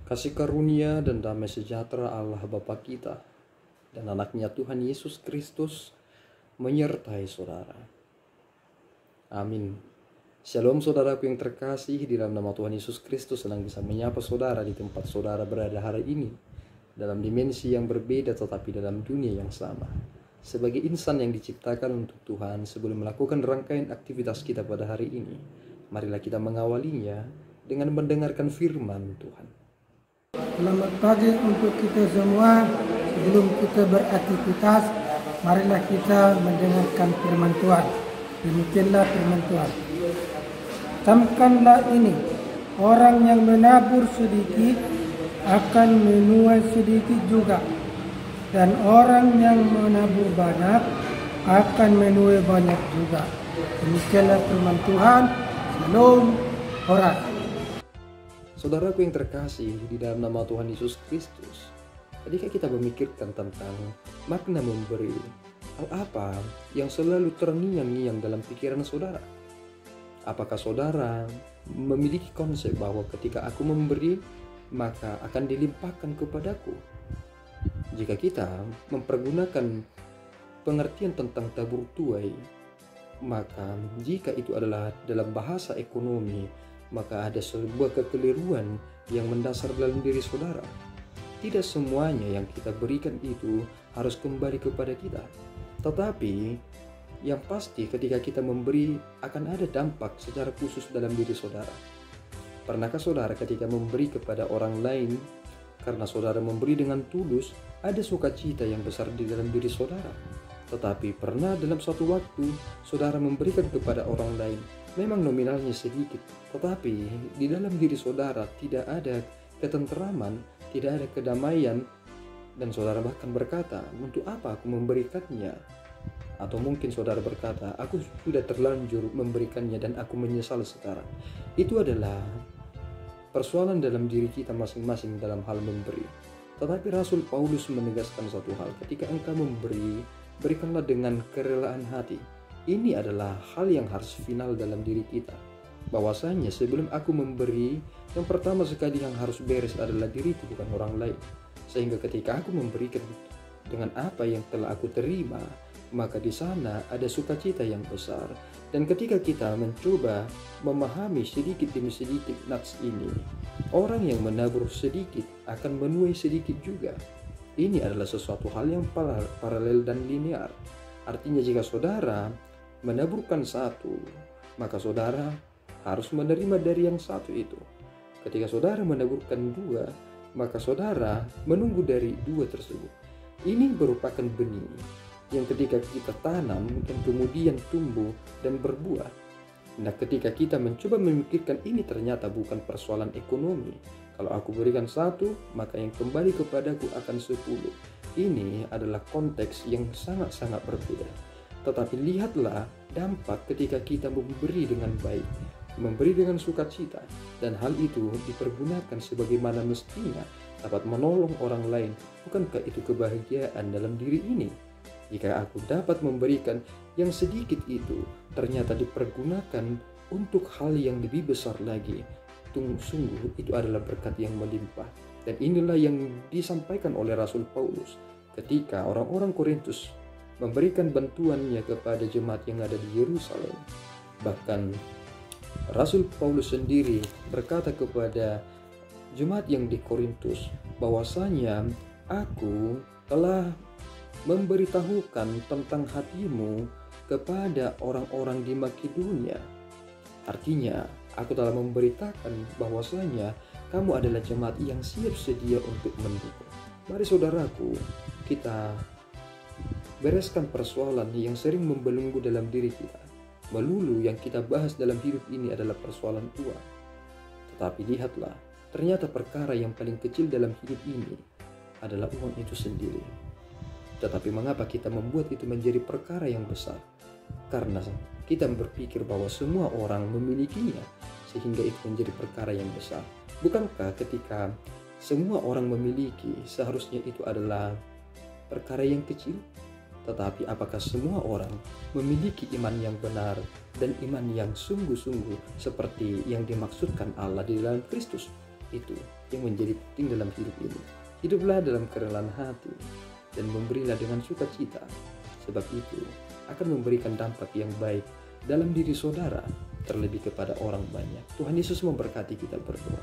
Kasih karunia dan damai sejahtera Allah Bapa kita dan anaknya Tuhan Yesus Kristus menyertai saudara. Amin. Shalom saudaraku yang terkasih, di dalam nama Tuhan Yesus Kristus senang bisa menyapa saudara di tempat saudara berada hari ini, dalam dimensi yang berbeda tetapi dalam dunia yang sama. Sebagai insan yang diciptakan untuk Tuhan, sebelum melakukan rangkaian aktivitas kita pada hari ini, marilah kita mengawalinya dengan mendengarkan firman Tuhan. Selamat pagi untuk kita semua. Sebelum kita beraktivitas, marilah kita mendengarkan firman Tuhan. Demikianlah firman Tuhan. Camkanlah ini, orang yang menabur sedikit akan menuai sedikit juga, dan orang yang menabur banyak akan menuai banyak juga. Demikianlah firman Tuhan. Shalom, ora. Saudaraku yang terkasih, di dalam nama Tuhan Yesus Kristus, ketika kita memikirkan tentang makna memberi, hal apa yang selalu terngiang-ngiang dalam pikiran saudara? Apakah saudara memiliki konsep bahwa ketika aku memberi, maka akan dilimpahkan kepadaku? Jika kita mempergunakan pengertian tentang tabur tuai, maka jika itu adalah dalam bahasa ekonomi, maka ada sebuah kekeliruan yang mendasar dalam diri saudara. Tidak semuanya yang kita berikan itu harus kembali kepada kita. Tetapi yang pasti ketika kita memberi akan ada dampak secara khusus dalam diri saudara. Pernahkah saudara ketika memberi kepada orang lain, karena saudara memberi dengan tulus, ada sukacita yang besar di dalam diri saudara? Tetapi pernah dalam suatu waktu saudara memberikan kepada orang lain, memang nominalnya sedikit, tetapi di dalam diri saudara tidak ada ketenteraman, tidak ada kedamaian, dan saudara bahkan berkata, untuk apa aku memberikannya? Atau mungkin saudara berkata, aku sudah terlanjur memberikannya dan aku menyesal sekarang. Itu adalah persoalan dalam diri kita masing-masing dalam hal memberi. Tetapi Rasul Paulus menegaskan satu hal, ketika engkau memberi, berikanlah dengan kerelaan hati. Ini adalah hal yang harus final dalam diri kita. Bahwasanya sebelum aku memberi, yang pertama sekali yang harus beres adalah diriku, bukan orang lain. Sehingga ketika aku memberikan dengan apa yang telah aku terima, maka di sana ada sukacita yang besar. Dan ketika kita mencoba memahami sedikit demi sedikit nats ini, orang yang menabur sedikit akan menuai sedikit juga. Ini adalah sesuatu hal yang paralel dan linear. Artinya jika saudara menaburkan satu, maka saudara harus menerima dari yang satu itu. Ketika saudara menaburkan dua, maka saudara menunggu dari dua tersebut. Ini merupakan benih yang ketika kita tanam dan kemudian tumbuh dan berbuah. Nah, ketika kita mencoba memikirkan ini ternyata bukan persoalan ekonomi. Kalau aku berikan satu, maka yang kembali kepadaku akan 10. Ini adalah konteks yang sangat-sangat berbeda. Tetapi lihatlah dampak ketika kita memberi dengan baik, memberi dengan sukacita, dan hal itu dipergunakan sebagaimana mestinya dapat menolong orang lain. Bukankah itu kebahagiaan dalam diri ini? Jika aku dapat memberikan yang sedikit itu, ternyata dipergunakan untuk hal yang lebih besar lagi. Sungguh itu adalah berkat yang melimpah. Dan inilah yang disampaikan oleh Rasul Paulus ketika orang-orang Korintus memberikan bantuannya kepada jemaat yang ada di Yerusalem. Bahkan Rasul Paulus sendiri berkata kepada jemaat yang di Korintus bahwasanya aku telah memberitahukan tentang hatimu kepada orang-orang di Makedonia. Artinya, aku telah memberitakan bahwasanya kamu adalah jemaat yang siap sedia untuk mendukung. Mari saudaraku, kita bereskan persoalan yang sering membelenggu dalam diri kita. Melulu yang kita bahas dalam hidup ini adalah persoalan uang. Tetapi lihatlah, ternyata perkara yang paling kecil dalam hidup ini adalah uang itu sendiri. Tetapi mengapa kita membuat itu menjadi perkara yang besar? Karena kita berpikir bahwa semua orang memilikinya, sehingga itu menjadi perkara yang besar. Bukankah ketika semua orang memiliki, seharusnya itu adalah perkara yang kecil? Tetapi apakah semua orang memiliki iman yang benar dan iman yang sungguh-sungguh seperti yang dimaksudkan Allah di dalam Kristus? Itu yang menjadi penting dalam hidup ini. Hiduplah dalam kerelaan hati dan memberilah dengan sukacita, sebab itu akan memberikan dampak yang baik dalam diri saudara, terlebih kepada orang banyak. Tuhan Yesus memberkati kita berdoa.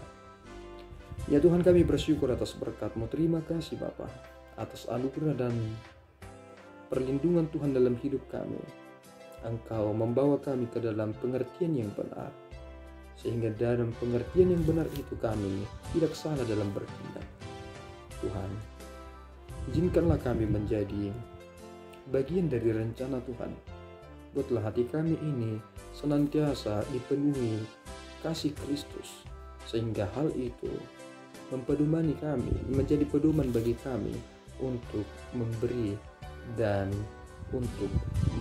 Ya Tuhan, kami bersyukur atas berkat-Mu. Terima kasih Bapa atas anugerah dan perlindungan Tuhan dalam hidup kami. Engkau membawa kami ke dalam pengertian yang benar, sehingga dalam pengertian yang benar itu kami tidak salah dalam bertindak. Tuhan, izinkanlah kami menjadi bagian dari rencana Tuhan. Buatlah hati kami ini senantiasa dipenuhi kasih Kristus, sehingga hal itu mempedomani kami, menjadi pedoman bagi kami untuk memberi dan untuk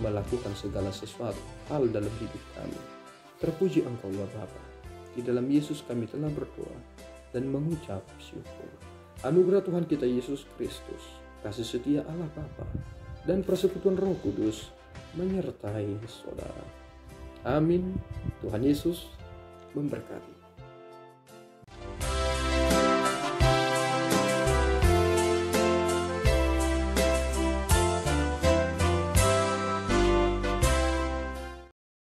melakukan segala sesuatu hal dalam hidup kami. Terpuji Engkau ya Bapa. Di dalam Yesus kami telah berdoa dan mengucap syukur. Anugerah Tuhan kita Yesus Kristus, kasih setia Allah Bapa, dan persekutuan Roh Kudus menyertai saudara. Amin. Tuhan Yesus memberkati.